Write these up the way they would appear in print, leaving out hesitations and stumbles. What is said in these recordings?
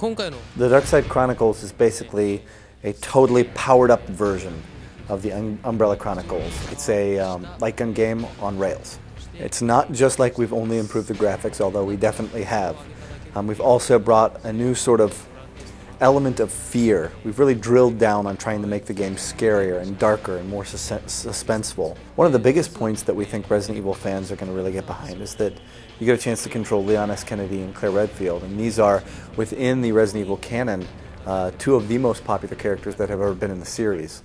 The Darkside Chronicles is basically a totally powered up version of the Umbrella Chronicles. It's a light gun game on rails. It's not just like we've only improved the graphics, although we definitely have. We've also brought a new sort of element of fear. We've really drilled down on trying to make the game scarier and darker and more suspenseful. One of the biggest points that we think Resident Evil fans are going to really get behind is that you get a chance to control Leon S. Kennedy and Claire Redfield, and these are, within the Resident Evil canon, two of the most popular characters that have ever been in the series.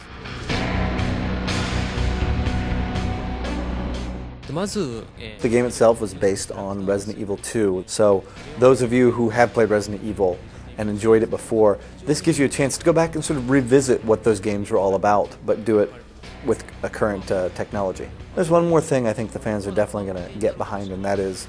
The game itself was based on Resident Evil 2, so those of you who have played Resident Evil and enjoyed it before, this gives you a chance to go back and sort of revisit what those games were all about, but do it with a current technology. There's one more thing I think the fans are definitely going to get behind, and that is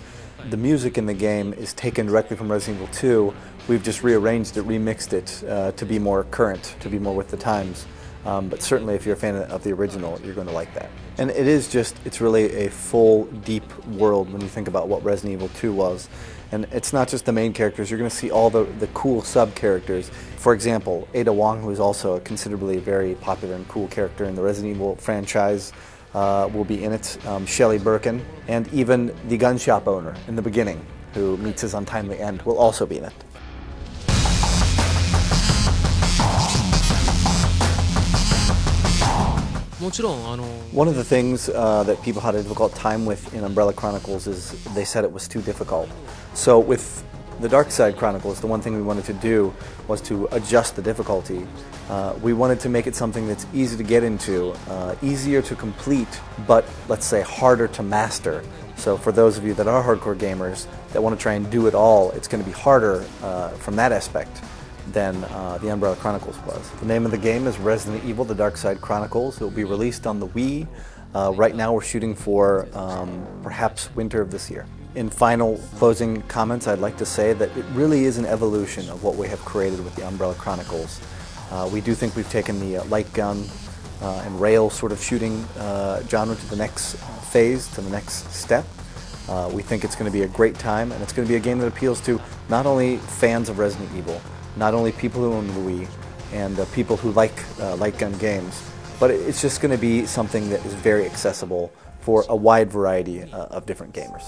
the music in the game is taken directly from Resident Evil 2. We've just rearranged it, remixed it to be more current, to be more with the times. But certainly if you're a fan of the original, you're going to like that. And it's really a full, deep world when you think about what Resident Evil 2 was. And it's not just the main characters, you're going to see all the cool sub-characters. For example, Ada Wong, who is also a considerably very popular and cool character in the Resident Evil franchise, will be in it. Shelley Birkin, and even the gun shop owner in the beginning, who meets his untimely end, will also be in it. One of the things that people had a difficult time with in Umbrella Chronicles is they said it was too difficult. So with the Darkside Chronicles, the one thing we wanted to do was to adjust the difficulty. We wanted to make it something that's easy to get into, easier to complete, but let's say harder to master. So for those of you that are hardcore gamers that want to try and do it all, it's going to be harder from that aspect than the Umbrella Chronicles was. The name of the game is Resident Evil: The Darkside Chronicles. It will be released on the Wii. Right now we're shooting for perhaps winter of this year. In final closing comments, I'd like to say that it really is an evolution of what we have created with the Umbrella Chronicles. We do think we've taken the light gun and rail sort of shooting genre to the next phase, to the next step. We think it's going to be a great time, and it's going to be a game that appeals to not only fans of Resident Evil, not only people who own the Wii, and people who like light gun games, but it's just going to be something that is very accessible for a wide variety of different gamers.